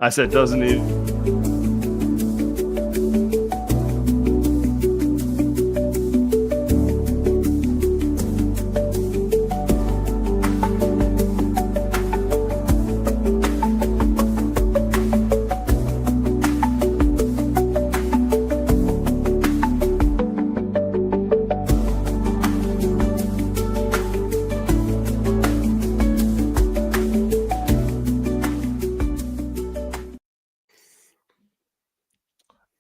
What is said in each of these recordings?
I said, doesn't even.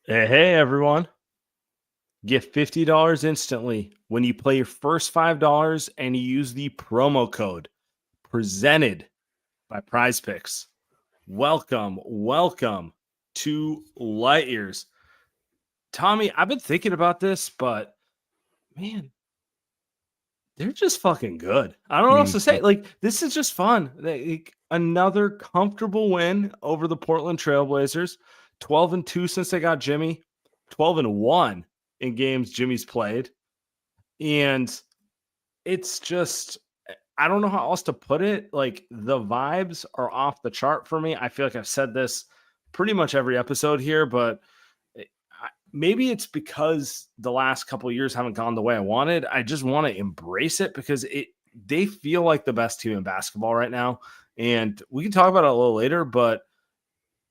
Hey, everyone. Get $50 instantly when you play your first $5 and you use the promo code presented by Prize Picks. Welcome to Light Years. Tommy, I've been thinking about this, but man, they're just fucking good. I don't know what else to say. Like, this is just fun. Another comfortable win over the Portland Trailblazers. 12-2 since they got Jimmy. 12-1 in games Jimmy's played. And it's just, I don't know how else to put it. Like, the vibes are off the chart for me. I feel like I've said this pretty much every episode here, but maybe it's because the last couple of years haven't gone the way I wanted. I just want to embrace it because they feel like the best team in basketball right now. And we can talk about it a little later, but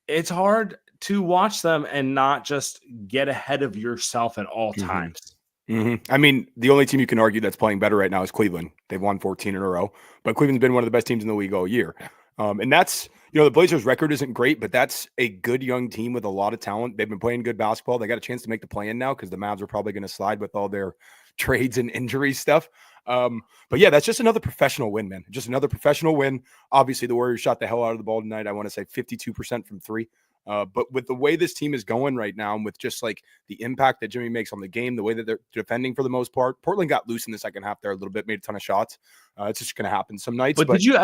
it's hard to watch them and not just get ahead of yourself at all times. I mean, the only team you can argue that's playing better right now is Cleveland. They've won 14 in a row, but Cleveland's been one of the best teams in the league all year. And that's, the Blazers' record isn't great, but that's a good young team with a lot of talent. They've been playing good basketball. They got a chance to make the play-in now because the Mavs are probably going to slide with all their trades and injury stuff. But yeah, that's just another professional win, man. Just another professional win. Obviously, the Warriors shot the hell out of the ball tonight. I want to say 52% from three. But with the way this team is going right now, and with just like the impact that Jimmy makes on the game, the way that they're defending for the most part, Portland got loose in the second half there a little bit, made a ton of shots. It's just going to happen some nights. But did you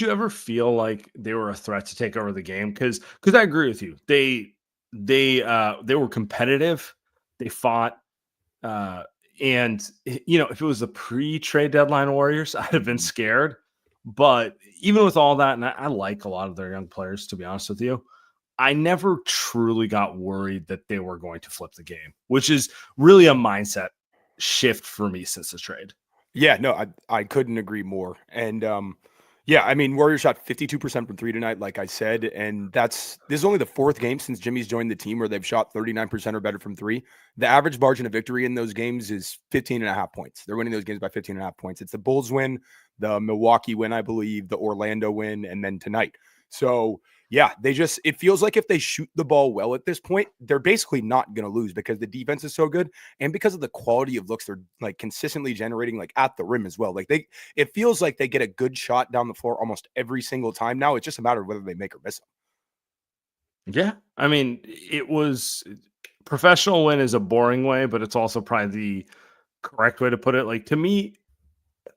ever feel like they were a threat to take over the game? Because I agree with you. They were competitive. They fought. And if it was the pre-trade deadline Warriors, I'd have been scared. But even with all that, and I like a lot of their young players, to be honest with you, I never truly got worried that they were going to flip the game, which is really a mindset shift for me since the trade. Yeah, no, I couldn't agree more. And yeah, I mean, Warriors shot 52% from three tonight, like I said, and this is only the fourth game since Jimmy's joined the team where they've shot 39% or better from three. The average margin of victory in those games is 15.5 points. They're winning those games by 15.5 points. It's the Bulls win, the Milwaukee win, I believe, the Orlando win, and then tonight. So yeah, it feels like if they shoot the ball well at this point, they're basically not going to lose because the defense is so good. And because of the quality of looks they're like consistently generating, like at the rim as well. Like it feels like they get a good shot down the floor almost every single time. Now it's just a matter of whether they make or miss them. Yeah. I mean, it was professional win is a boring way, but it's also probably the correct way to put it. Like, to me,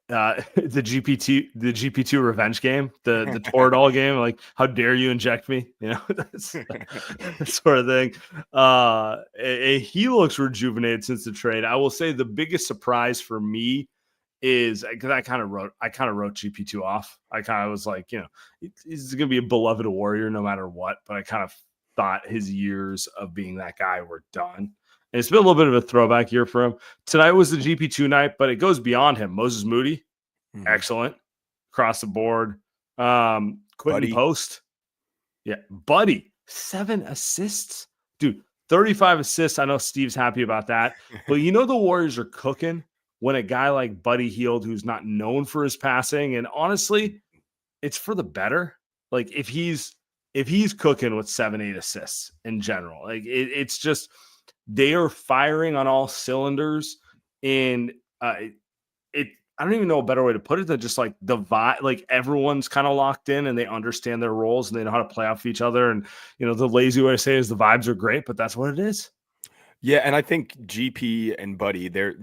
the GP2 revenge game, the Toradol game, like, how dare you inject me? That's that sort of thing. He looks rejuvenated since the trade. I will say the biggest surprise for me is because I kind of wrote GP2 off. I kind of was like, he's going to be a beloved Warrior no matter what, but I kind of thought his years of being that guy were done. And it's been a little bit of a throwback year for him. Tonight was the GP2 night, but it goes beyond him. Moses Moody, excellent across the board. Quentin Post, yeah, Buddy, 7 assists, dude, 35 assists. I know Steve's happy about that, but the Warriors are cooking when a guy like Buddy Hield, who's not known for his passing, and honestly, it's for the better. Like, if he's cooking with 7-8 assists in general, like it's just. They are firing on all cylinders, and I don't even know a better way to put it than just like the vibe. Like, everyone's kind of locked in and they understand their roles and they know how to play off each other. And the lazy way to say it is the vibes are great, but that's what it is. Yeah, and I think GP and Buddy, they're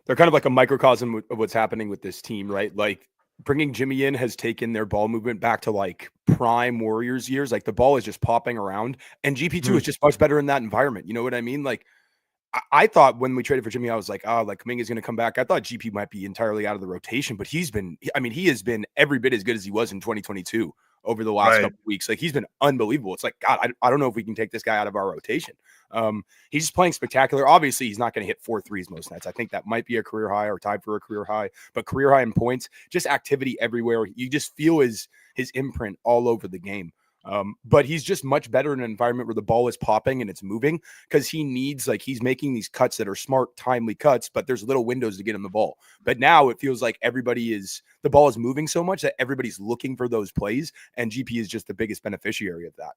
kind of like a microcosm of what's happening with this team, right? Like, bringing Jimmy in has taken their ball movement back to like prime Warriors years. Like, the ball is just popping around, and GP2 is just much better in that environment. You know what I mean? Like, I thought when we traded for Jimmy, I was like, Kuminga is going to come back. I thought GP might be entirely out of the rotation, but he has been every bit as good as he was in 2022. over the last Right. couple weeks. Like, he's been unbelievable. It's like, God, I don't know if we can take this guy out of our rotation. He's just playing spectacular. Obviously, he's not going to hit 4 threes most nights. I think that might be a career high or tied for a career high, but career high in points, just activity everywhere. You just feel his imprint all over the game. But he's just much better in an environment where the ball is popping and it's moving, because he needs, like, he's making these cuts that are smart, timely cuts, but there's little windows to get him the ball. But now it feels like the ball is moving so much that everybody's looking for those plays, and GP is just the biggest beneficiary of that.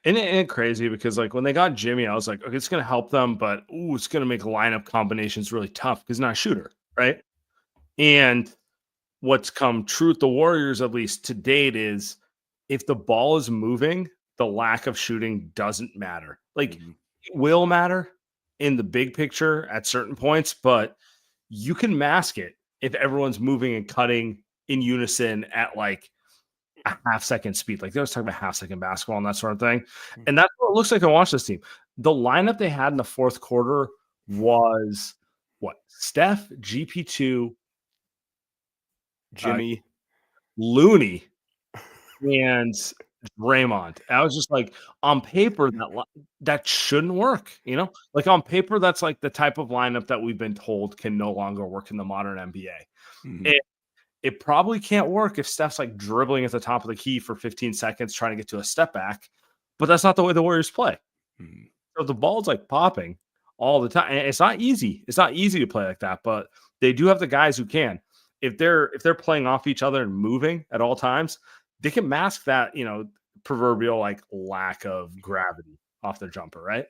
And it crazy because, like, when they got Jimmy, I was like, okay, it's going to help them, but it's going to make lineup combinations really tough because he's not a shooter, right? And what's come true with the Warriors, at least to date, is if the ball is moving, the lack of shooting doesn't matter. Like, it will matter in the big picture at certain points, but you can mask it if everyone's moving and cutting in unison at like a half-second speed. Like, they always talk about half-second basketball and that sort of thing. And that's what it looks like to watch this team. The lineup they had in the fourth quarter was what? Steph, GP2, Jimmy, Looney, and Draymond. I was just like, on paper, that shouldn't work, you know? Like, on paper, that's like the type of lineup that we've been told can no longer work in the modern NBA. It probably can't work if Steph's like dribbling at the top of the key for 15 seconds trying to get to a step back, but that's not the way the Warriors play. So the ball's like popping all the time. And it's not easy. It's not easy to play like that, but they do have the guys who can. If they're playing off each other and moving at all times, they can mask that, proverbial like lack of gravity off their jumper, right?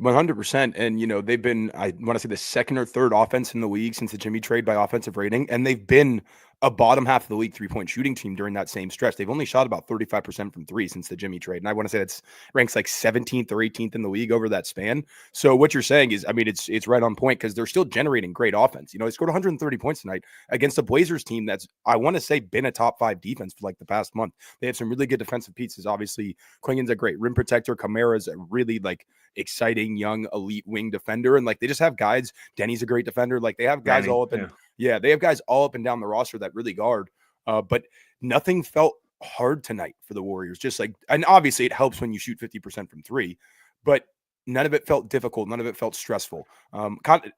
100%. And, they've been, I want to say, the second or third offense in the league since the Jimmy trade by offensive rating. And they've been a bottom half of the league 3-point shooting team during that same stretch. They've only shot about 35% from three since the Jimmy trade. And I want to say that's ranks like 17th or 18th in the league over that span. So what you're saying is, I mean, it's right on point, because they're still generating great offense. They scored 130 points tonight against a Blazers team that's, I want to say, been a top 5 defense for like the past month. They have some really good defensive pieces. Obviously, Klingen's a great rim protector. Kamara's a really like exciting young elite wing defender, and like they just have guys. Denny's a great defender. Like, they have guys all up and they have guys all up and down the roster that really guard. But nothing felt hard tonight for the Warriors. Just like, and obviously it helps when you shoot 50% from three, but none of it felt difficult. None of it felt stressful. I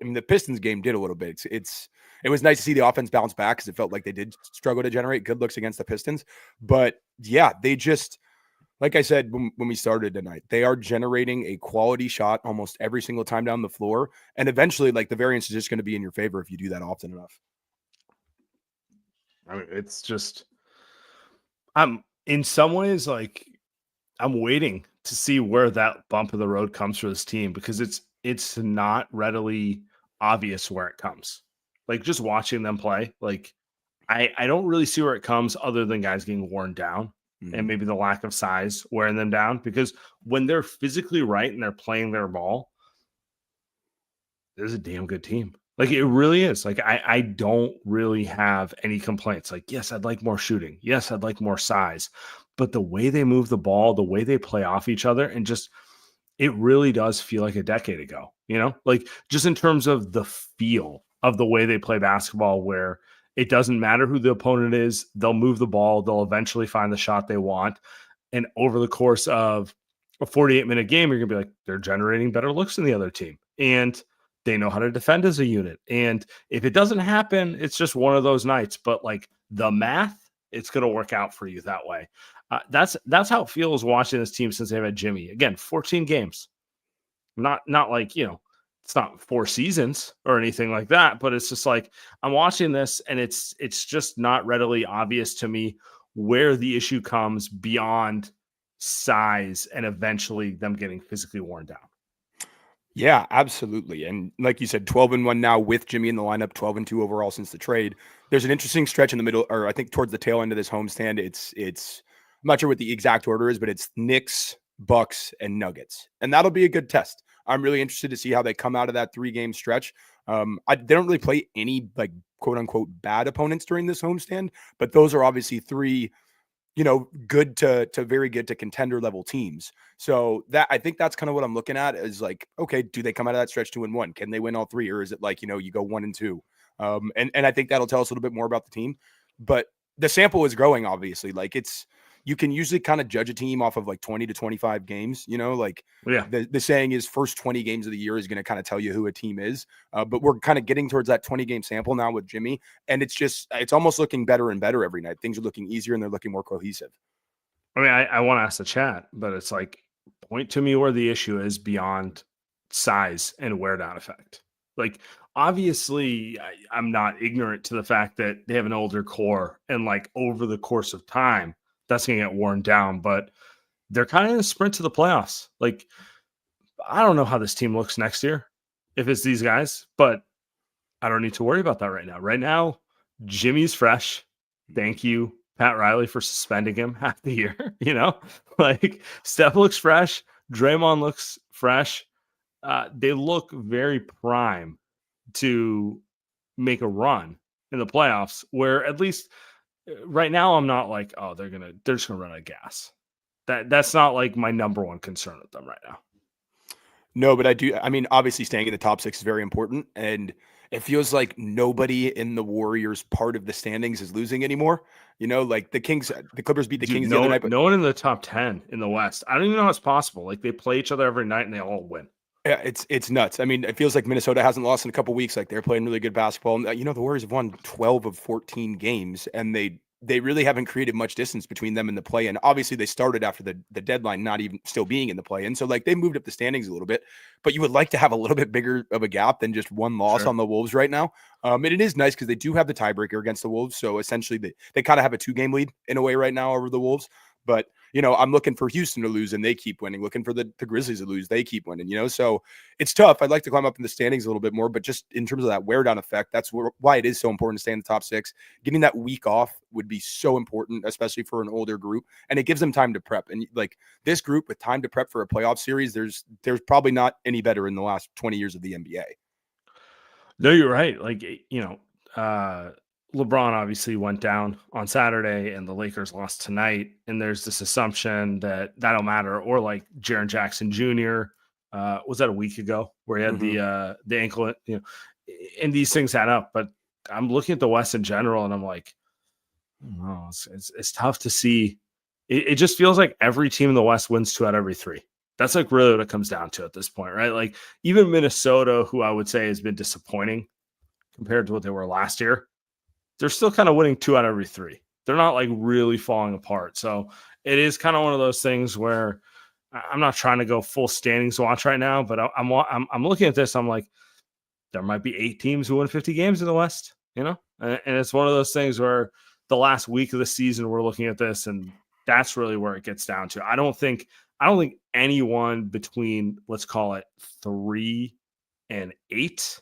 mean, the Pistons game did a little bit. It was nice to see the offense bounce back, because it felt like they did struggle to generate good looks against the Pistons. But yeah, they just, like I said when we started tonight, they are generating a quality shot almost every single time down the floor. And eventually, like, the variance is just going to be in your favor if you do that often enough. I mean, it's just, I'm in some ways like, I'm waiting to see where that bump of the road comes for this team, because it's not readily obvious where it comes. Like, just watching them play, like, I don't really see where it comes, other than guys getting worn down. And maybe the lack of size wearing them down, because when they're physically right and they're playing their ball, there's a damn good team. Like, it really is. Like, I don't really have any complaints. Like, yes, I'd like more shooting. Yes, I'd like more size. But the way they move the ball, the way they play off each other, and just, it really does feel like a decade ago, like, just in terms of the feel of the way they play basketball, where it doesn't matter who the opponent is. They'll move the ball. They'll eventually find the shot they want. And over the course of a 48-minute game, you're going to be like, they're generating better looks than the other team. And they know how to defend as a unit. And if it doesn't happen, it's just one of those nights. But like, the math, it's going to work out for you that way. That's how it feels watching this team since they've had Jimmy. Again, 14 games. Not like, it's not 4 seasons or anything like that, but it's just like, I'm watching this and it's just not readily obvious to me where the issue comes beyond size and eventually them getting physically worn down. Yeah, absolutely. And like you said, 12-1 now with Jimmy in the lineup, 12-2 overall since the trade. There's an interesting stretch in the middle, or I think towards the tail end of this homestand. It's I'm not sure what the exact order is, but it's Knicks, Bucks, and Nuggets. And that'll be a good test. I'm really interested to see how they come out of that 3-game stretch. They don't really play any like quote unquote bad opponents during this homestand, but those are obviously 3 good to very good to contender level teams. So that, I think that's kind of what I'm looking at, is like, okay, do they come out of that stretch 2-1? Can they win all 3? Or is it like, you go 1-2? And I think that'll tell us a little bit more about the team, but the sample is growing, obviously. Like, it's, you can usually kind of judge a team off of like 20 to 25 games, like Yeah. the saying is first 20 games of the year is going to kind of tell you who a team is. But we're kind of getting towards that 20 game sample now with Jimmy. And it's almost looking better and better every night. Things are looking easier and they're looking more cohesive. I mean, I want to ask the chat, but it's like, point to me where the issue is beyond size and wear down effect. Like, obviously, I'm not ignorant to the fact that they have an older core, and like over the course of time, that's going to get worn down. But they're kind of in a sprint to the playoffs. Like, I don't know how this team looks next year if it's these guys, but I don't need to worry about that right now. Right now, Jimmy's fresh. Thank you, Pat Riley, for suspending him half the year. Like Steph looks fresh. Draymond looks fresh. They look very prime to make a run in the playoffs, where at least right now I'm not like, oh, they're just gonna run out of gas. That's not like my number one concern with them right now. No, but I mean, obviously staying in the top 6 is very important. And it feels like nobody in the Warriors part of the standings is losing anymore. Like the Clippers beat the Kings the other night. But no one in the top 10 in the West. I don't even know how it's possible. Like they play each other every night and they all win. yeah, it's nuts. I mean, it feels like Minnesota hasn't lost in a couple weeks. Like they're playing really good basketball. And, the Warriors have won 12 of 14 games, and they really haven't created much distance between them and the play. And obviously they started after the deadline, not even still being in the play. And so like they moved up the standings a little bit, but you would like to have a little bit bigger of a gap than just one loss on the Wolves right now. And it is nice because they do have the tiebreaker against the Wolves. So essentially they kind of have a 2-game lead in a way right now over the Wolves. But, I'm looking for Houston to lose and they keep winning. Looking for the Grizzlies to lose, they keep winning, So it's tough. I'd like to climb up in the standings a little bit more, but just in terms of that wear down effect, that's why it is so important to stay in the top 6. Getting that week off would be so important, especially for an older group. And it gives them time to prep. And like this group with time to prep for a playoff series, there's probably not any better in the last 20 years of the NBA. No, you're right. Like, LeBron obviously went down on Saturday and the Lakers lost tonight. And there's this assumption that that'll matter. Or like Jaren Jackson Jr. Was that a week ago where he had the ankle, and these things add up. But I'm looking at the West in general and I'm like, oh, it's tough to see. It just feels like every team in the West wins 2 out of every 3. That's like really what it comes down to at this point, right? Like even Minnesota, who I would say has been disappointing compared to what they were last year, they're still kind of winning 2 out of every 3. They're not like really falling apart. So it is kind of one of those things where I'm not trying to go full standings watch right now, but I'm looking at this. I'm like, there might be 8 teams who win 50 games in the West, and it's one of those things where the last week of the season we're looking at this, and that's really where it gets down to. I don't think anyone between, let's call it 3 and 8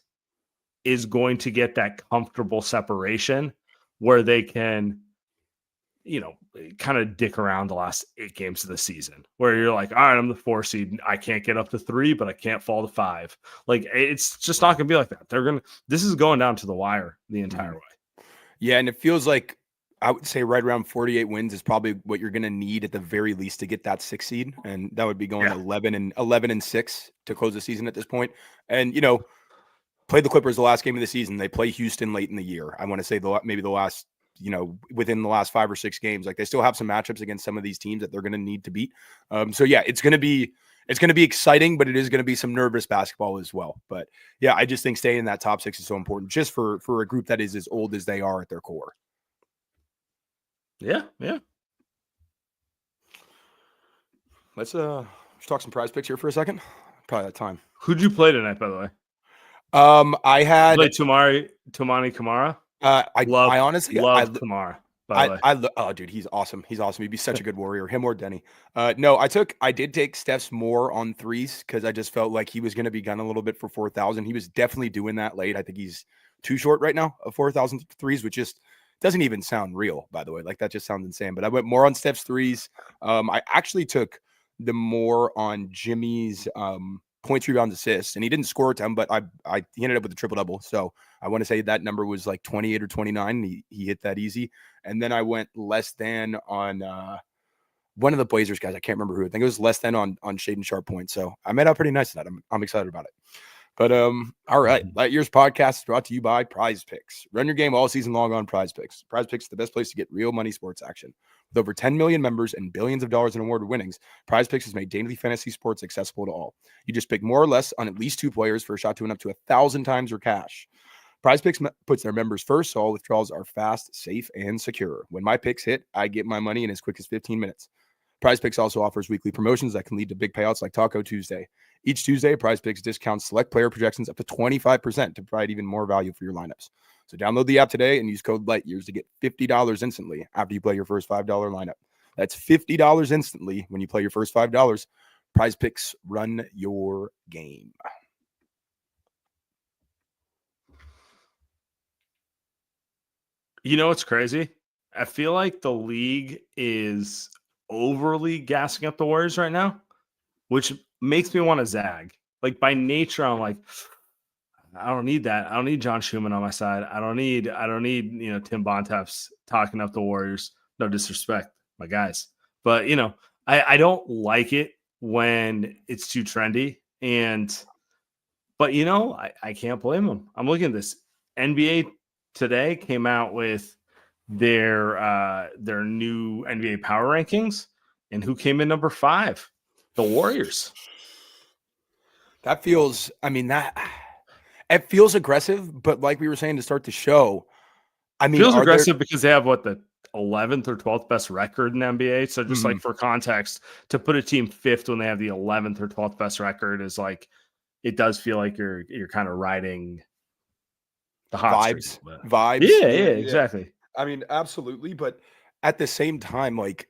is going to get that comfortable separation where they can, kind of dick around the last 8 games of the season where you're like, all right, I'm the 4 seed. I can't get up to 3, but I can't fall to 5. Like it's just not going to be like that. This is going down to the wire the entire way. Yeah. And it feels like, I would say right around 48 wins is probably what you're going to need at the very least to get that 6 seed. And that would be going 11 and 6 to close the season at this point. And, played the Clippers the last game of the season. They play Houston late in the year. I want to say maybe the last, within the last 5 or 6 games, like they still have some matchups against some of these teams that they're going to need to beat. So yeah, it's going to be exciting, but it is going to be some nervous basketball as well. But yeah, I just think staying in that top 6 is so important just for a group that is as old as they are at their core. Yeah. Let's talk some prize picks here for a second. Probably that time. Who'd you play tonight, by the way? I had Tomani Kamara. I honestly love Kamara. Oh, dude, he's awesome. He's awesome. He'd be such a good Warrior. Him or Denny. No, I did take Steph's more on threes because I just felt like he was going to be gunning a little bit for 4,000. He was definitely doing that late. I think he's too short right now of 4,000 threes, which just doesn't even sound real, by the way. Like that just sounds insane. But I went more on Steph's threes. I actually took the more on Jimmy's points, rebounds, assists, and he didn't score a ton, but he ended up with a triple double. So I want to say that number was like 28 or 29. And he hit that easy. And then I went less than on one of the Blazers guys. I can't remember who. I think it was less than on Shaedon Sharp points. So I made out pretty nice at that. I'm excited about it. But all right, Light Years podcast is brought to you by Prize Picks. Run your game all season long on Prize Picks. Prize Picks is the best place to get real money sports action. With over 10 million members and billions of dollars in award winnings, Prize Picks has made daily fantasy sports accessible to all. You just pick more or less on at least 2 players for a shot to win up to 1,000 times your cash. Prize Picks puts their members first, so all withdrawals are fast, safe, and secure. When my picks hit, I get my money in as quick as 15 minutes. Prize Picks also offers weekly promotions that can lead to big payouts like Taco Tuesday. Each Tuesday, Prize Picks discounts select player projections up to 25% to provide even more value for your lineups. So download the app today and use code LIGHTYEARS to get $50 instantly after you play your first $5 lineup. That's $50 instantly when you play your first $5. Prize Picks, run your game. You know what's crazy? I feel like the league is overly gassing up the Warriors right now, which makes me want to zag. Like by nature, I'm like, I don't need that. I don't need John Schumann on my side. I don't need, Tim Bontemps talking up the Warriors. No disrespect, my guys. But I don't like it when it's too trendy. But I can't blame them. I'm looking at this. NBA today came out with their new NBA power rankings, and who came in number 5? The Warriors. That feels, it feels aggressive, but like we were saying to start the show, feels aggressive because they have the 11th or 12th best record in the NBA. So just like for context, to put a team 5th when they have the 11th or 12th best record is like, it does feel like you're kind of riding the hot vibes. Yeah, exactly. Absolutely. But at the same time, like,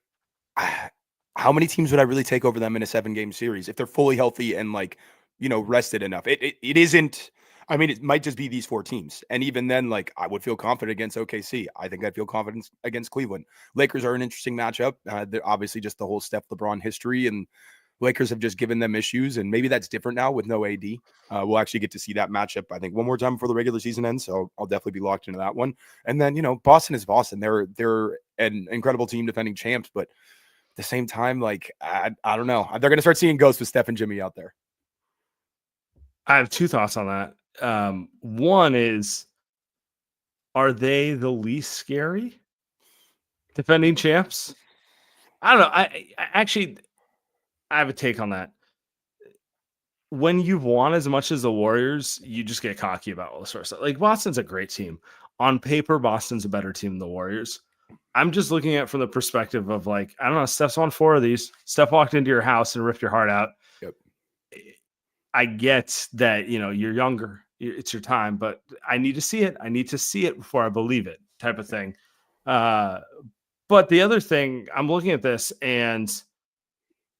how many teams would I really take over them in a 7-game series if they're fully healthy and rested enough? It isn't. It might just be these 4 teams. And even then, I would feel confident against OKC. I think I'd feel confident against Cleveland. Lakers are an interesting matchup. They're obviously just the whole Steph LeBron history, and Lakers have just given them issues. And maybe that's different now with no AD. We'll actually get to see that matchup, I think, one more time before the regular season ends. So I'll definitely be locked into that one. And then, Boston is Boston. They're an incredible team, defending champs. But at the same time, I don't know. They're going to start seeing ghosts with Steph and Jimmy out there. I have 2 thoughts on that. One is, are they the least scary defending champs? I don't know. I actually have a take on that. When you've won as much as the Warriors, you just get cocky about all this sort of stuff. Like, Boston's a great team. On paper, Boston's a better team than the Warriors. I'm just looking at it from the perspective of I don't know, Steph's won 4 of these. Steph walked into your house and ripped your heart out. Yep. I get that, you're younger. It's your time, but I need to see it. I need to see it before I believe it, type of thing. But the other thing, I'm looking at this and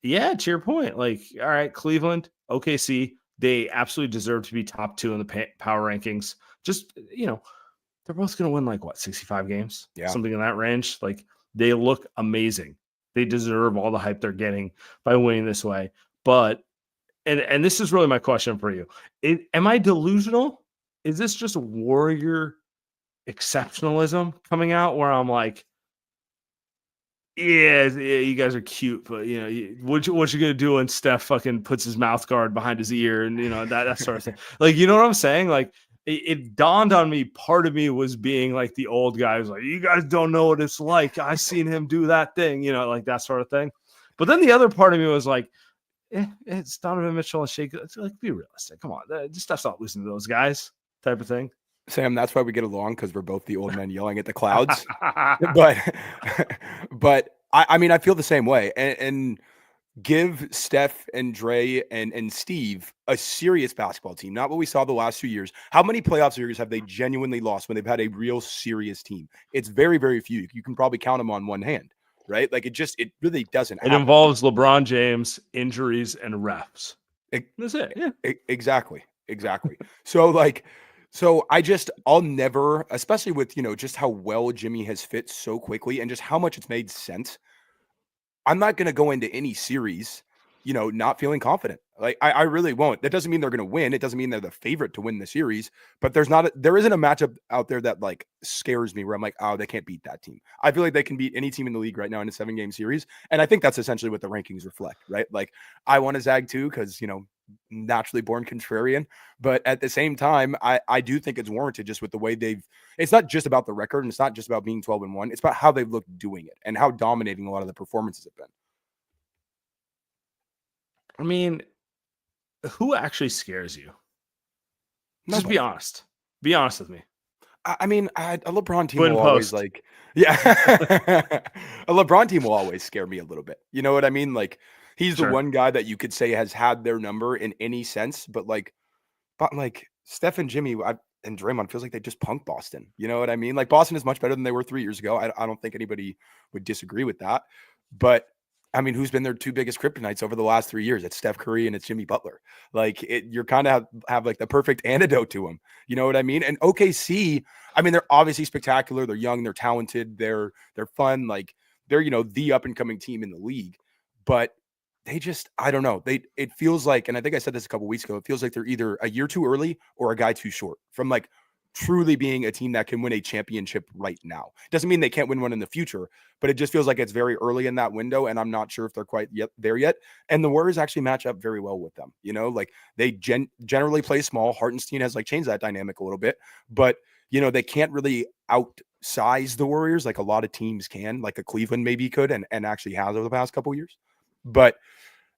yeah, to your point, all right, Cleveland, OKC, they absolutely deserve to be top 2 in the power rankings. Just, they're both going to win 65 games, something in that range. They look amazing. They deserve all the hype they're getting by winning this way. But And this is really my question for you. Am I delusional? Is this just Warrior exceptionalism coming out where I'm like, yeah, you guys are cute, but what you gonna do when Steph fucking puts his mouth guard behind his ear and that sort of thing? You know what I'm saying? It dawned on me. Part of me was being the old guy who's like, you guys don't know what it's like. I seen him do that thing, that sort of thing. But then the other part of me was like, it's Donovan Mitchell and Shake. Be realistic. Come on. Just stop listening to those guys, type of thing. Sam, that's why we get along, because we're both the old men yelling at the clouds. but I feel the same way. And give Steph and Dre and Steve a serious basketball team, not what we saw the last 2 years. How many playoff series have they genuinely lost when they've had a real serious team? It's very, very few. You can probably count them on one hand. Right? It really doesn't happen. It involves LeBron James, injuries, and refs. That's it. Yeah. Exactly. So I'll never, especially with, just how well Jimmy has fit so quickly and just how much it's made sense. I'm not going to go into any series, not feeling confident. I really won't. That doesn't mean they're going to win. It doesn't mean they're the favorite to win the series, but there isn't a matchup out there that scares me where I'm like, oh, they can't beat that team. I feel like they can beat any team in the league right now in a 7-game series. And I think that's essentially what the rankings reflect, right? I want to zag too, because, naturally born contrarian. But at the same time, I do think it's warranted just with the way it's not just about the record and it's not just about being 12-1. It's about how they've looked doing it and how dominating a lot of the performances have been. I mean, who actually scares you? Just Nobody. be honest. Be honest with me. I mean, a LeBron team Twin will always post. yeah, a LeBron team will always scare me a little bit. You know what I mean? Like, he's the Sure. one guy that you could say has had their number in any sense, but Steph and Jimmy and Draymond feels like they just punked Boston. You know what I mean? Like, Boston is much better than they were 3 years ago. I don't think anybody would disagree with that. But I mean, who's been their two biggest kryptonites over the last 3 years? It's Steph Curry and it's Jimmy Butler. Like, you're kind of have like the perfect antidote to them. You know what I mean? And OKC, I mean, they're obviously spectacular. They're young, they're talented, they're fun. Like, they're, the up and coming team in the league. But they just, I don't know. It feels like, and I think I said this a couple weeks ago, it feels like they're either a year too early or a guy too short from like truly being a team that can win a championship right now. Doesn't mean they can't win one in the future, but it just feels like it's very early in that window. And I'm not sure if they're quite there yet. And the Warriors actually match up very well with them. Like, they generally play small. Hartenstein has like changed that dynamic a little bit, but they can't really outsize the Warriors like a lot of teams can, like a Cleveland maybe could and actually has over the past couple of years. But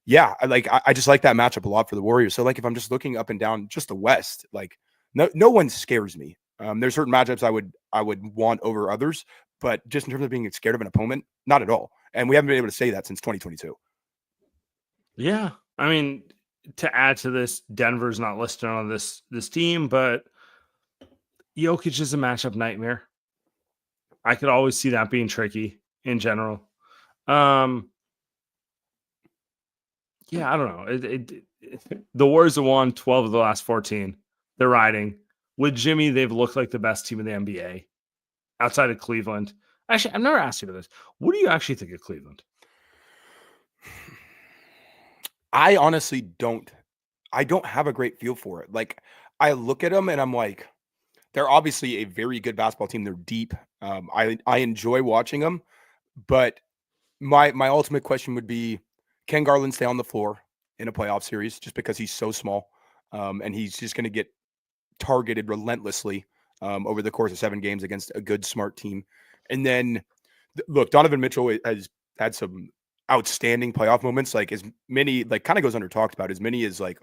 yeah, I just like that matchup a lot for the Warriors. So like, if I'm just looking up and down just the West, like no one scares me. There's certain matchups I would want over others, but just in terms of being scared of an opponent, not at all. And we haven't been able to say that since 2022. Yeah, I mean, to add to this, Denver's not listed on this team, but Jokic is a matchup nightmare. I could always see that being tricky in general. Yeah, I don't know. The Warriors have won 12 of the last 14. They're riding. With Jimmy, they've looked like the best team in the NBA outside of Cleveland. Actually, I've never asked you about this. What do you actually think of Cleveland? I honestly don't. I don't have a great feel for it. Like, I look at them and I'm like, they're obviously a very good basketball team. They're deep. I enjoy watching them, but my ultimate question would be, can Garland stay on the floor in a playoff series just because he's so small? And he's just going to get targeted relentlessly over the course of 7 games against a good, smart team. And then, look, Donovan Mitchell has had some outstanding playoff moments, like as many, like kind of goes under talked about, as many as like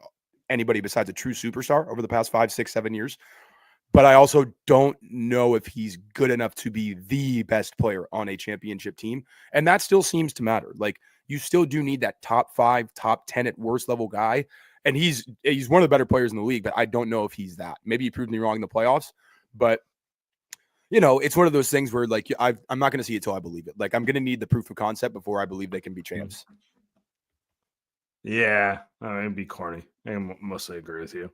anybody besides a true superstar over the past 5, 6, 7 years. But I also don't know if he's good enough to be the best player on a championship team. And that still seems to matter. Like, you still do need that top 5, top 10 at worst level guy. And he's one of the better players in the league, but I don't know if he's that. Maybe he proved me wrong in the playoffs, but it's one of those things where like I'm not going to see it till I believe it. Like, I'm going to need the proof of concept before I believe they can be champs. Yeah, I mean, it'd be corny. I mostly agree with you.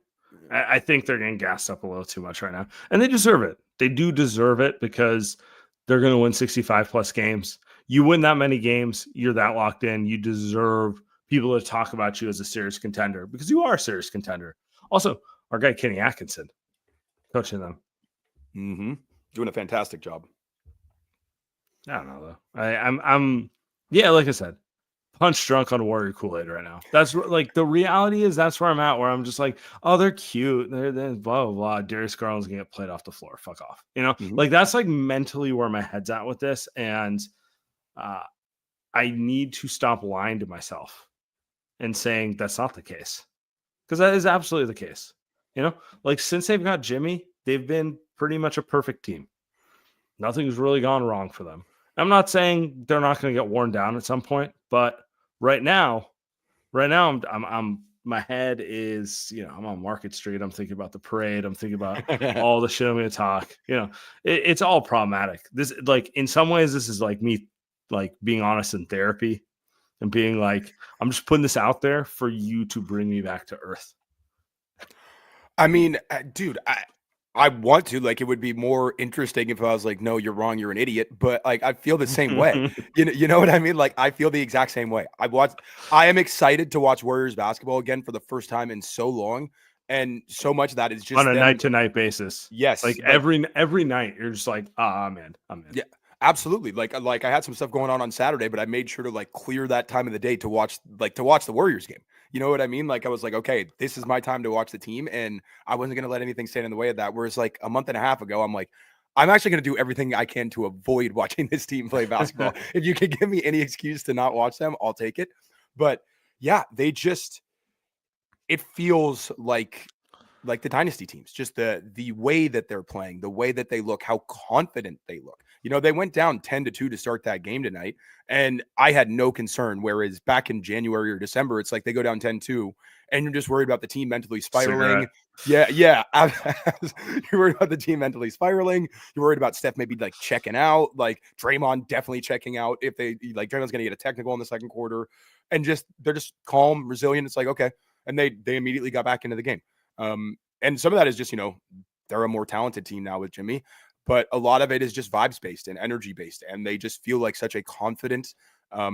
I think they're getting gassed up a little too much right now, and they deserve it. They do deserve it because they're going to win 65 plus games. You win that many games, you're that locked in. You deserve people to talk about you as a serious contender because you are a serious contender. Also, our guy Kenny Atkinson coaching them. Doing a fantastic job. I don't know though. I'm yeah, like I said, punch drunk on Warrior Kool-Aid right now. That's like the reality is that's where I'm at, where I'm just like, oh, they're cute. They're blah, blah, blah. Darius Garland's gonna get played off the floor. Fuck off. Like that's like mentally where my head's at with this. And I need to stop lying to myself and saying that's not the case. Because that is absolutely the case. Like since they've got Jimmy, they've been pretty much a perfect team. Nothing's really gone wrong for them. I'm not saying they're not going to get worn down at some point, but right now, I'm my head is, I'm on Market Street. I'm thinking about the parade. I'm thinking about all the shit I'm going to talk. It's all problematic. This, like, in some ways, this is like me, like being honest in therapy and being like, I'm just putting this out there for you to bring me back to earth. I mean, dude, I want to, like, it would be more interesting if I was like, no, you're wrong, you're an idiot. But like, I feel the same way. You know what I mean? Like, I feel the exact same way. I am excited to watch Warriors basketball again for the first time in so long. And so much of that is just on a night to night basis. Yes. Like every night you're just like, I'm in. Yeah. Absolutely. Like I had some stuff going on Saturday, but I made sure to like clear that time of the day to watch the Warriors game. You know what I mean? Like I was like, okay, this is my time to watch the team, and I wasn't going to let anything stand in the way of that. Whereas like a month and a half ago, I'm like, I'm actually going to do everything I can to avoid watching this team play basketball. If you can give me any excuse to not watch them, I'll take it. But yeah, it feels like the dynasty teams, just the way that they're playing, the way that they look, how confident they look. You know, they went down 10-2 to start that game tonight, and I had no concern. Whereas back in January or December, it's like they go down 10-2, and you're just worried about the team mentally spiraling. Cigarette. Yeah. You're worried about the team mentally spiraling. You're worried about Steph maybe like checking out, like Draymond definitely checking out if they like Draymond's going to get a technical in the second quarter, and they're just calm, resilient. It's like, okay. And they immediately got back into the game. And some of that is just, they're a more talented team now with Jimmy, but a lot of it is just vibes based and energy based. And they just feel like such a confident,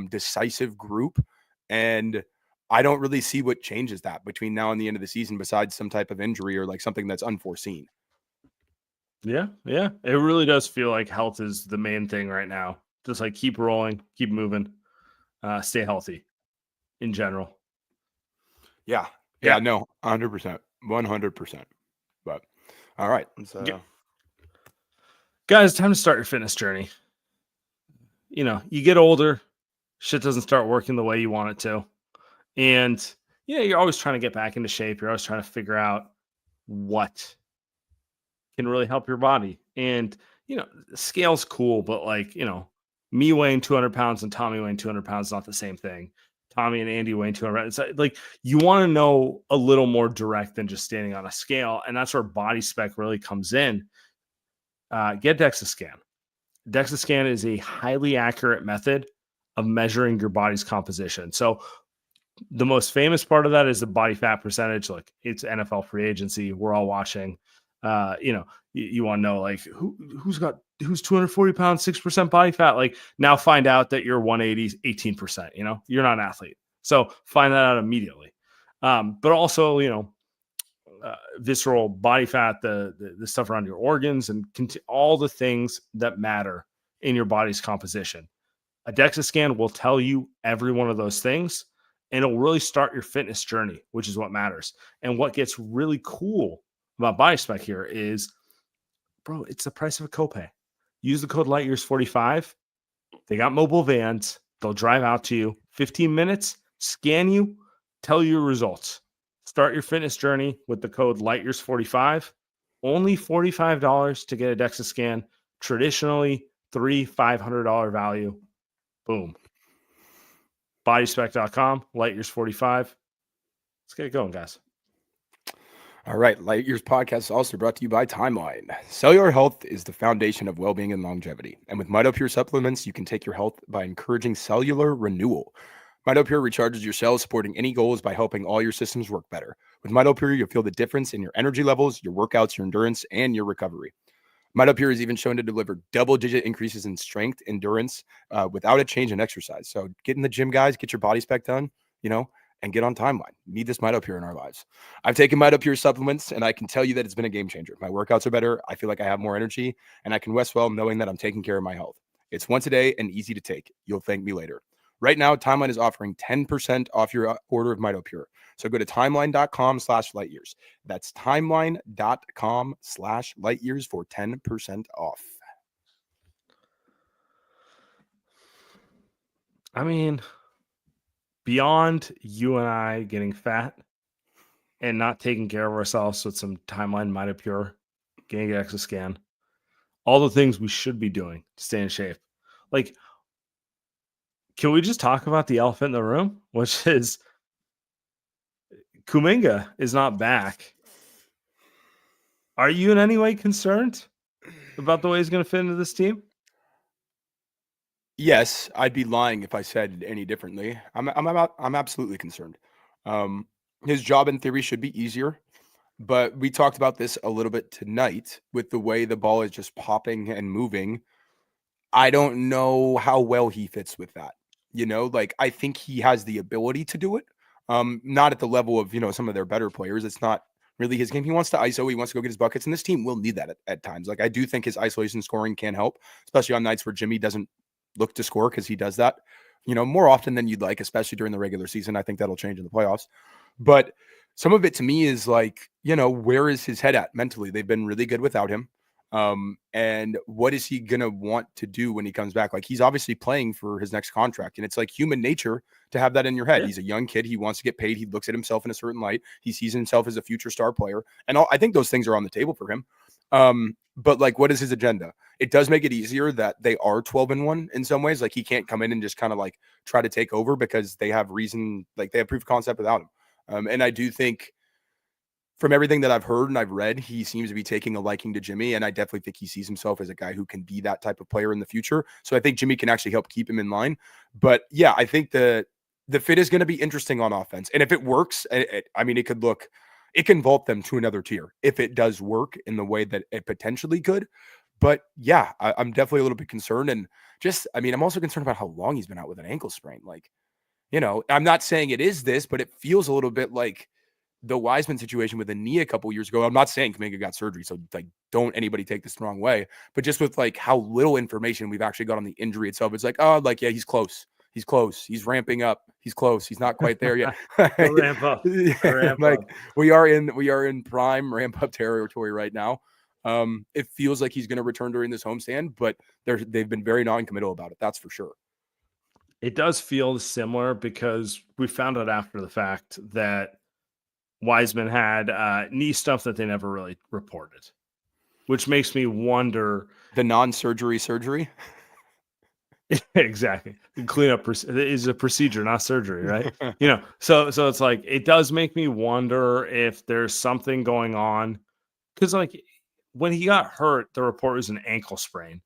decisive group. And I don't really see what changes that between now and the end of the season, besides some type of injury or like something that's unforeseen. Yeah. It really does feel like health is the main thing right now. Just like keep rolling, keep moving, stay healthy in general. Yeah. No, 100%. 100%. But all right. Guys, time to start your fitness journey. You get older, shit doesn't start working the way you want it to. And you're always trying to get back into shape. You're always trying to figure out what can really help your body. And, scale's cool, but me weighing 200 pounds and Tommy weighing 200 pounds is not the same thing. Tommy and Andy weighing 200 pounds. It's like you want to know a little more direct than just standing on a scale. And that's where body spec really comes in. Get DEXA scan. DEXA scan is a highly accurate method of measuring your body's composition. So the most famous part of that is the body fat percentage. Like it's NFL free agency. We're all watching. You want to know like who's 240 pounds, 6% body fat. Like now find out that you're 180, 18%. You're not an athlete. So find that out immediately. But also, visceral body fat, the stuff around your organs, and all the things that matter in your body's composition. A DEXA scan will tell you every one of those things, and it'll really start your fitness journey, which is what matters. And what gets really cool about body spec here is, bro, it's the price of a copay. Use the code LIGHTYEARS45. They got mobile vans. They'll drive out to you 15 minutes, scan you, tell you your results. Start your fitness journey with the code LIGHTYEARS45. Only $45 to get a DEXA scan. Traditionally, $500 value. Boom. Bodyspec.com, LightYears45. Let's get it going, guys. All right. Light Years podcast is also brought to you by Timeline. Cellular health is the foundation of well-being and longevity. And with MitoPure supplements, you can take your health by encouraging cellular renewal. MitoPure recharges your cells, supporting any goals by helping all your systems work better. With MitoPure, you'll feel the difference in your energy levels, your workouts, your endurance, and your recovery. MitoPure is even shown to deliver double-digit increases in strength, endurance, without a change in exercise. So get in the gym, guys. Get your body spec done, and get on Timeline. Need this MitoPure in our lives. I've taken MitoPure supplements, and I can tell you that it's been a game changer. My workouts are better. I feel like I have more energy, and I can rest well knowing that I'm taking care of my health. It's once a day and easy to take. You'll thank me later. Right now, Timeline is offering 10% off your order of MitoPure. So go to timeline.com/lightyears. That's timeline.com/lightyears for 10% off. I mean, beyond you and I getting fat and not taking care of ourselves with some Timeline MitoPure, getting an DEXA scan, all the things we should be doing to stay in shape. Like, can we just talk about the elephant in the room, which is Kuminga is not back. Are you in any way concerned about the way he's going to fit into this team? Yes, I'd be lying if I said any differently. I'm absolutely concerned. His job in theory should be easier, but we talked about this a little bit tonight with the way the ball is just popping and moving. I don't know how well he fits with that. I think he has the ability to do it. Not at the level of, some of their better players. It's not really his game. He wants to ISO, he wants to go get his buckets, and this team will need that at times. Like I do think his isolation scoring can help, especially on nights where Jimmy doesn't look to score because he does that, more often than you'd like, especially during the regular season. I think that'll change in the playoffs. But some of it to me is like, where is his head at mentally? They've been really good without him. And what is he gonna want to do when he comes back? Like he's obviously playing for his next contract, and it's like human nature to have that in your head. Yeah. He's a young kid. He wants to get paid. He looks at himself in a certain light. He sees himself as a future star player. And I think those things are on the table for him. But like, what is his agenda? It does make it easier that they are 12-1 in some ways. Like he can't come in and just kind of like try to take over because they have reason, like they have proof of concept without him. And I do think from everything that I've heard and I've read, he seems to be taking a liking to Jimmy. And I definitely think he sees himself as a guy who can be that type of player in the future. So I think Jimmy can actually help keep him in line. But yeah, I think the fit is going to be interesting on offense. And if it works, it can vault them to another tier if it does work in the way that it potentially could. But yeah, I'm definitely a little bit concerned. And I'm also concerned about how long he's been out with an ankle sprain. Like, I'm not saying it is this, but it feels a little bit like the Wiseman situation with the knee a couple years ago. I'm not saying Kuminga got surgery, so like don't anybody take this the wrong way. But just with like how little information we've actually got on the injury itself, it's like, oh, like yeah, he's close. He's close. He's ramping up. He's close. He's not quite there yet. Ramp up. Like we are in prime ramp up territory right now. It feels like he's going to return during this homestand, but they've been very non-committal about it. That's for sure. It does feel similar because we found out after the fact that Wiseman had knee stuff that they never really reported, which makes me wonder. The non-surgery surgery? Exactly. The cleanup is a procedure, not surgery, right? So it's like, it does make me wonder if there's something going on. Because like when he got hurt, the report was an ankle sprain,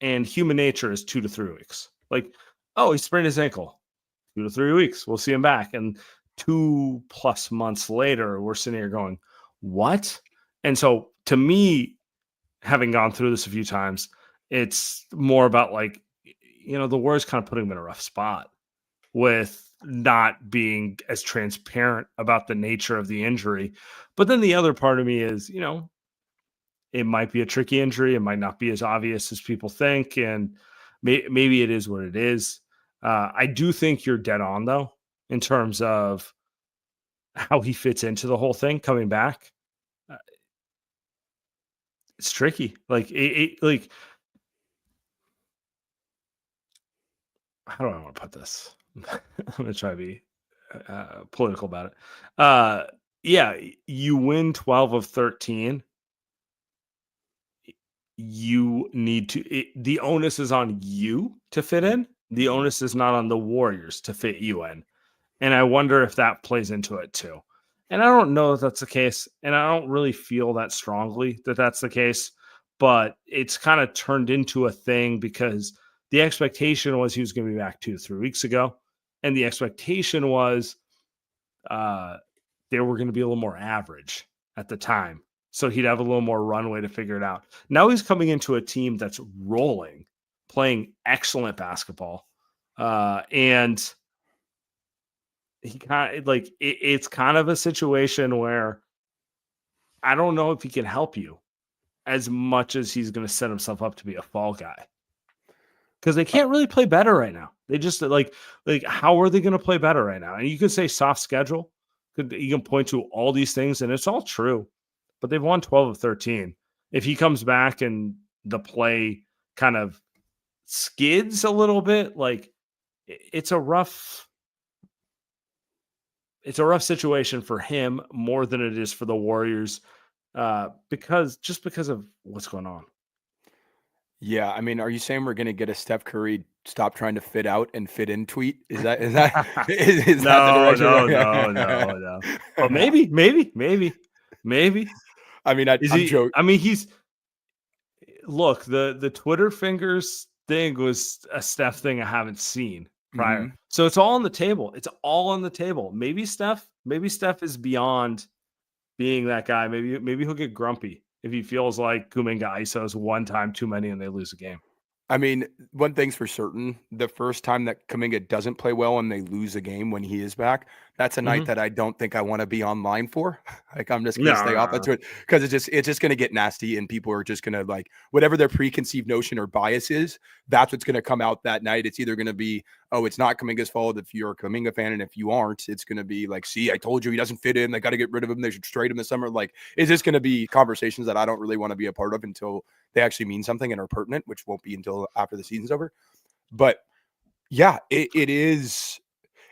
and human nature is 2 to 3 weeks. Like, oh, he sprained his ankle, 2 to 3 weeks. We'll see him back. And 2+ months later, we're sitting here going, what? And so to me, having gone through this a few times, it's more about like, the Warriors kind of putting him in a rough spot with not being as transparent about the nature of the injury. But then the other part of me is, it might be a tricky injury. It might not be as obvious as people think. And maybe it is what it is. I do think you're dead on, though, in terms of how he fits into the whole thing coming back. It's tricky. Like, how do I want to put this? I'm going to try to be political about it. Yeah, you win 12 of 13. You need to, the onus is on you to fit in. The onus is not on the Warriors to fit you in. And I wonder if that plays into it too. And I don't know if that's the case. And I don't really feel that strongly that that's the case. But it's kind of turned into a thing because the expectation was he was going to be back 2 to 3 weeks ago. And the expectation was they were going to be a little more average at the time. So he'd have a little more runway to figure it out. Now he's coming into a team that's rolling, playing excellent basketball. And he kind of like, it's kind of a situation where I don't know if he can help you as much as he's going to set himself up to be a fall guy. Because they can't really play better right now. They just like how are they going to play better right now? And you could say soft schedule. You can point to all these things, and it's all true. But they've won 12 of 13. If he comes back and the play kind of skids a little bit, like it's a rough situation for him more than it is for the Warriors, because of what's going on. Yeah, are you saying we're going to get a Steph Curry stop trying to fit out and fit in tweet? Is that is No, that the direction? No. But maybe. I'm joking. He's look, the Twitter fingers thing was a Steph thing I haven't seen prior. Mm-hmm. So it's all on the table. It's all on the table. Maybe Steph is beyond being that guy. Maybe he'll get grumpy if he feels like Kuminga ISOs one time too many and they lose a game. One thing's for certain. The first time that Kuminga doesn't play well and they lose a game when he is back, That's a night Mhm. that I don't think I want to be online for. Like I'm just going to No, stay no, off no. into it because it's just going to get nasty and people are just going to like whatever their preconceived notion or bias is, that's what's going to come out that night. It's either going to be, oh, it's not Kuminga's fault if you're a Kuminga fan, and if you aren't, it's going to be like, see, I told you he doesn't fit in. They got to get rid of him. They should trade him this summer. Like, it's just going to be conversations that I don't really want to be a part of until they actually mean something and are pertinent, which won't be until after the season's over. But yeah, it is.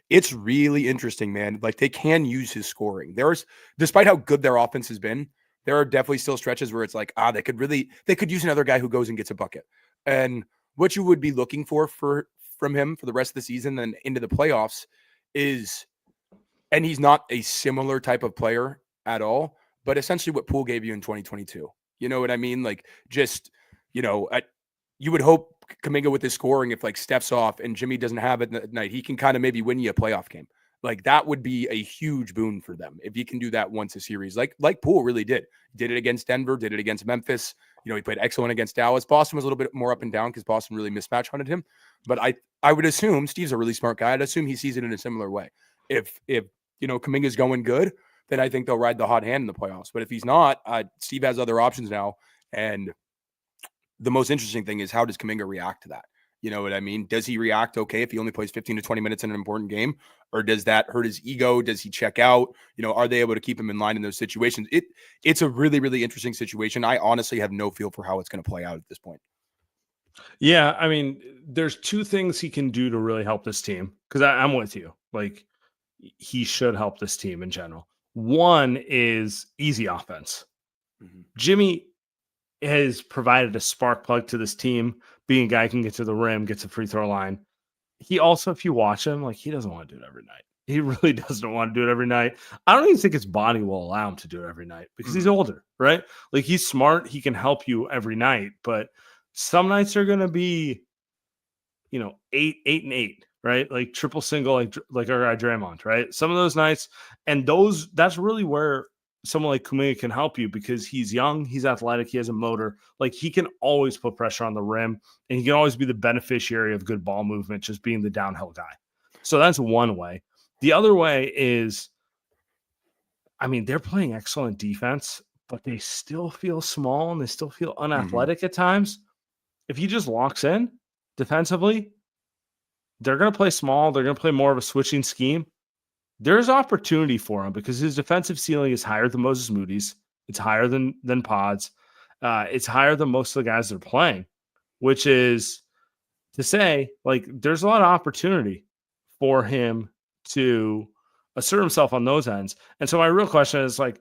It's really interesting, man. Like they can use his scoring. Despite how good their offense has been, there are definitely still stretches where it's like, they could use another guy who goes and gets a bucket. And what you would be looking for from him for the rest of the season and into the playoffs is, and he's not a similar type of player at all, but essentially what Poole gave you in 2022. You know what I mean? Like just, you know, you would hope Kuminga with his scoring, if like Steph's off and Jimmy doesn't have it at night, he can kind of maybe win you a playoff game. Like that would be a huge boon for them if he can do that once a series, like Poole really did. Did it against Denver, did it against Memphis. You know, he played excellent against Dallas. Boston was a little bit more up and down because Boston really mismatch hunted him. But I would assume Steve's a really smart guy. I'd assume he sees it in a similar way. If you know Kuminga's going good, then I think they'll ride the hot hand in the playoffs. But if he's not, Steve has other options now, and the most interesting thing is how does Kuminga react to that? You know what I mean? Does he react okay if he only plays 15 to 20 minutes in an important game? Or does that hurt his ego? Does he check out? You know, are they able to keep him in line in those situations? It's a really, really interesting situation. I honestly have no feel for how it's going to play out at this point. Yeah, I mean, there's two things he can do to really help this team. Because I'm with you. Like, he should help this team in general. One is easy offense. Mm-hmm. Jimmy has provided a spark plug to this team, being a guy who can get to the rim, gets a free throw line. He also, if you watch him, like he doesn't want to do it every night. He really doesn't want to do it every night. I don't even think his body will allow him to do it every night because he's older, right? Like he's smart. He can help you every night, but some nights are going to be, 8, 8, and 8, right? Like triple single, like our guy Draymond, right? Some of those nights, and that's really where someone like Kuminga can help you because he's young, he's athletic, he has a motor. Like he can always put pressure on the rim, and he can always be the beneficiary of good ball movement, just being the downhill guy. So that's one way. The other way is, I mean, they're playing excellent defense, but they still feel small and they still feel unathletic at times. If he just locks in defensively, they're going to play small. They're going to play more of a switching scheme. There's opportunity for him because his defensive ceiling is higher than Moses Moody's. It's higher than Pods. It's higher than most of the guys that are playing, which is to say, like, there's a lot of opportunity for him to assert himself on those ends. And so my real question is, like,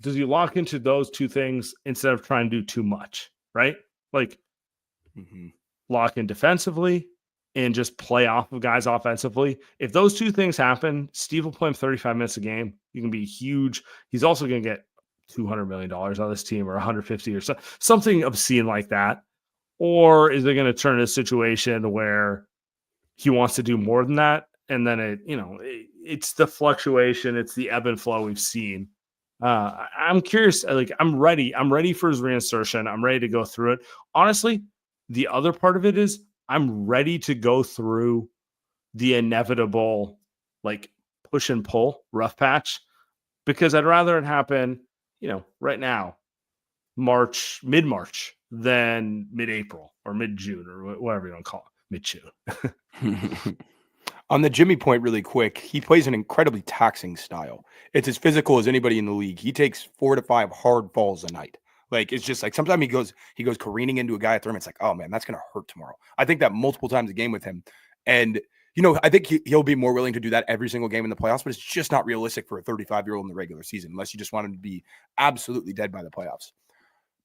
does he lock into those two things instead of trying to do too much, right? Like, lock in defensively and just play off of guys offensively. If those two things happen, Steve will play him 35 minutes a game. He can be huge. He's also going to get $200 million out of this team or 150 or something obscene like that. Or is it going to turn a situation where he wants to do more than that? And then it's the fluctuation. It's the ebb and flow we've seen. I'm curious. Like I'm ready. I'm ready for his reinsertion. I'm ready to go through it. Honestly, the other part of it is I'm ready to go through the inevitable, like push and pull rough patch, because I'd rather it happen, right now, mid-March than mid-April or mid-June or whatever you want to call it, mid-June. On the Jimmy point, really quick, he plays an incredibly taxing style. It's as physical as anybody in the league. He takes 4 to 5 hard falls a night. Like it's just like sometimes he goes careening into a guy at the rim. It's like, oh man, that's gonna hurt tomorrow. I think that multiple times a game with him, and I think he'll be more willing to do that every single game in the playoffs. But it's just not realistic for a 35-year-old in the regular season, unless you just want him to be absolutely dead by the playoffs.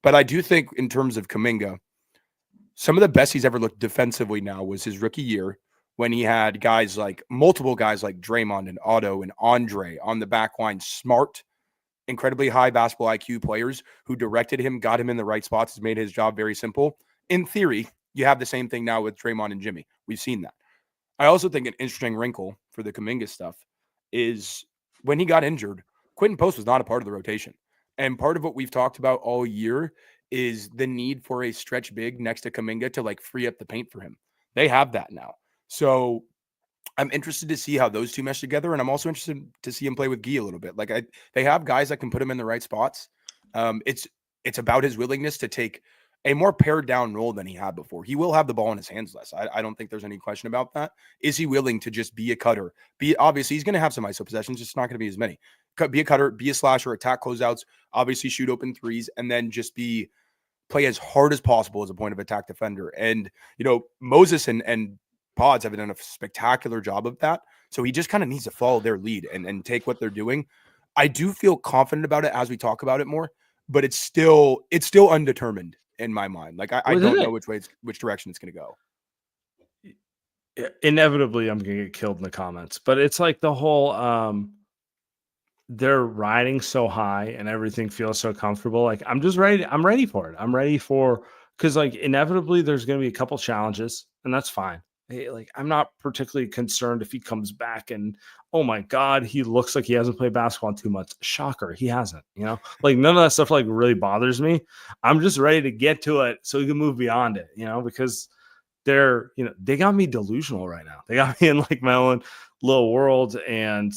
But I do think in terms of Kuminga, some of the best he's ever looked defensively now was his rookie year when he had multiple guys like Draymond and Otto and Andre on the back line, smart, incredibly high basketball IQ players who directed him, got him in the right spots, has made his job very simple. In theory, you have the same thing now with Draymond and Jimmy. We've seen that. I also think an interesting wrinkle for the Kuminga stuff is when he got injured, Quentin Post was not a part of the rotation. And part of what we've talked about all year is the need for a stretch big next to Kuminga to free up the paint for him. They have that now. So I'm interested to see how those two mesh together, and I'm also interested to see him play with Guy a little bit. Like they have guys that can put him in the right spots. It's about his willingness to take a more pared down role than he had before. He will have the ball in his hands less. I don't think there's any question about that. Is he willing to just be a cutter? Obviously he's going to have some ISO possessions, just not going to be as many. Be a cutter, be a slasher, attack closeouts, obviously shoot open threes, and then just play as hard as possible as a point of attack defender. And Moses and Pods have done a spectacular job of that. So he just kind of needs to follow their lead and take what they're doing. I do feel confident about it as we talk about it more, but it's still undetermined in my mind. Like I don't know which direction it's going to go. Inevitably, I'm going to get killed in the comments, but it's like the whole they're riding so high and everything feels so comfortable. Like I'm just ready. I'm ready for it. I'm ready because like inevitably there's going to be a couple challenges, and that's fine. Like I'm not particularly concerned if he comes back and oh my god, he looks like he hasn't played basketball in 2 months. Shocker, he hasn't. Like none of that stuff like really bothers me. I'm just ready to get to it so we can move beyond it. Because they got me delusional right now. They got me in like my own little world, and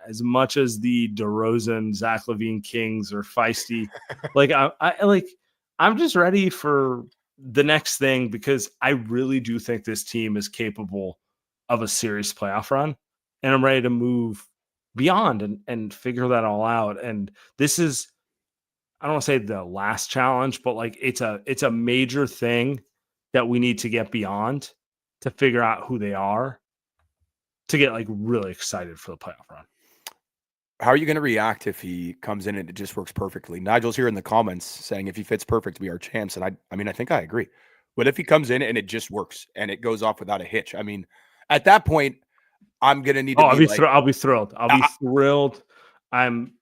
as much as the DeRozan, Zach LaVine Kings are feisty, like I'm just ready for the next thing, because I really do think this team is capable of a serious playoff run, and I'm ready to move beyond and figure that all out. And this is, I don't want to say the last challenge, but like it's a major thing that we need to get beyond to figure out who they are to get like really excited for the playoff run. How are you going to react if he comes in and it just works perfectly? Nigel's here in the comments saying if he fits perfect, we are champs. And I think I agree. But if he comes in and it just works and it goes off without a hitch, I mean, at that point, I'm going to need to I'll be thrilled. I'll be thrilled. I'm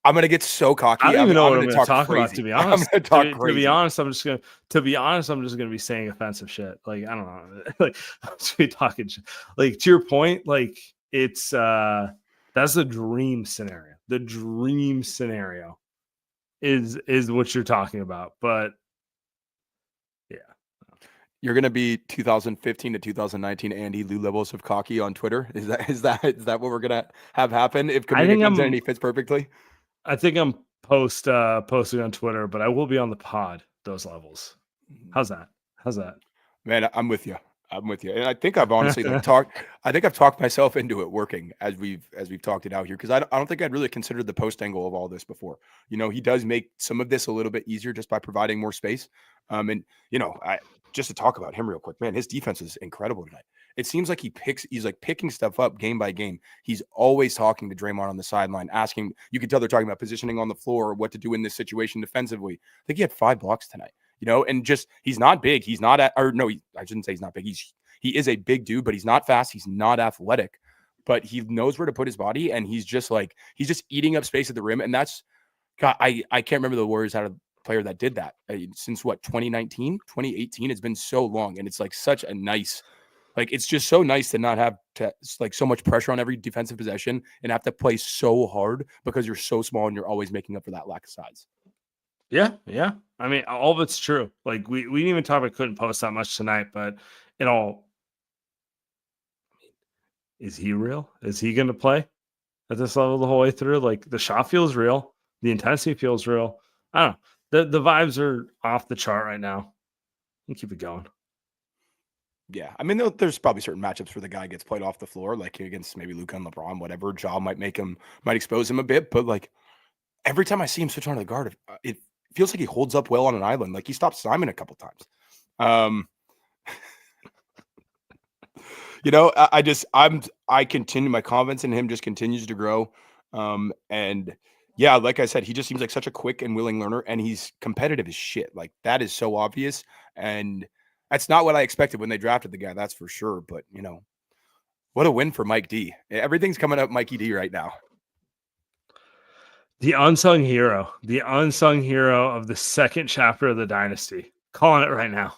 going to get so cocky. I don't even know what I'm going to talk crazy. about, to be honest. I'm going to talk crazy. To be honest, I'm just going to be saying offensive shit. Like, I don't know. Like, I'm just be talking shit. Like, to your point, like, it's, that's the dream scenario. The dream scenario is what you're talking about. But yeah. You're going to be 2015 to 2019 Andy Lou levels of cocky on Twitter. Is that what we're going to have happen if Kuminga comes in and he fits perfectly? I think I'm posting on Twitter, but I will be on the pod those levels. How's that? Man, I'm with you. And I think I've honestly I've talked myself into it working as we've talked it out here, because I don't think I'd really considered the post angle of all this before. He does make some of this a little bit easier just by providing more space. Just to talk about him real quick, man, his defense is incredible tonight. It seems like he's like picking stuff up game by game. He's always talking to Draymond on the sideline, asking, you can tell they're talking about positioning on the floor or what to do in this situation defensively. I think he had 5 blocks tonight. And just, he's not big. He's not, I shouldn't say he's not big. He is a big dude, but he's not fast. He's not athletic, but he knows where to put his body. And he's just eating up space at the rim. And that's, God, I can't remember the Warriors had a player that did that since 2019, 2018. It's been so long. And it's like such a nice, it's just so nice to not have so much pressure on every defensive possession and have to play so hard because you're so small and you're always making up for that lack of size. Yeah. I mean, all of it's true. Like we didn't even talk about, couldn't post that much tonight, but is he real? Is he going to play at this level the whole way through? Like the shot feels real. The intensity feels real. I don't know. The vibes are off the chart right now. You keep it going. Yeah. I mean, there's probably certain matchups where the guy gets played off the floor, like against maybe Luka and LeBron, whatever. Ja might expose him a bit, but like every time I see him switch on to the guard, it feels like he holds up well on an island. Like he stopped Simon a couple times. I continue, my confidence in him just continues to grow. And yeah, like I said, he just seems like such a quick and willing learner, and he's competitive as shit. Like that is so obvious. And that's not what I expected when they drafted the guy. That's for sure. But what a win for Mike D. Everything's coming up Mikey D right now. The unsung hero of the second chapter of the dynasty. Calling it right now.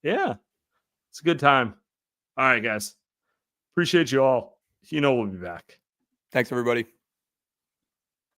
Yeah, it's a good time. All right, guys. Appreciate you all. We'll be back. Thanks, everybody.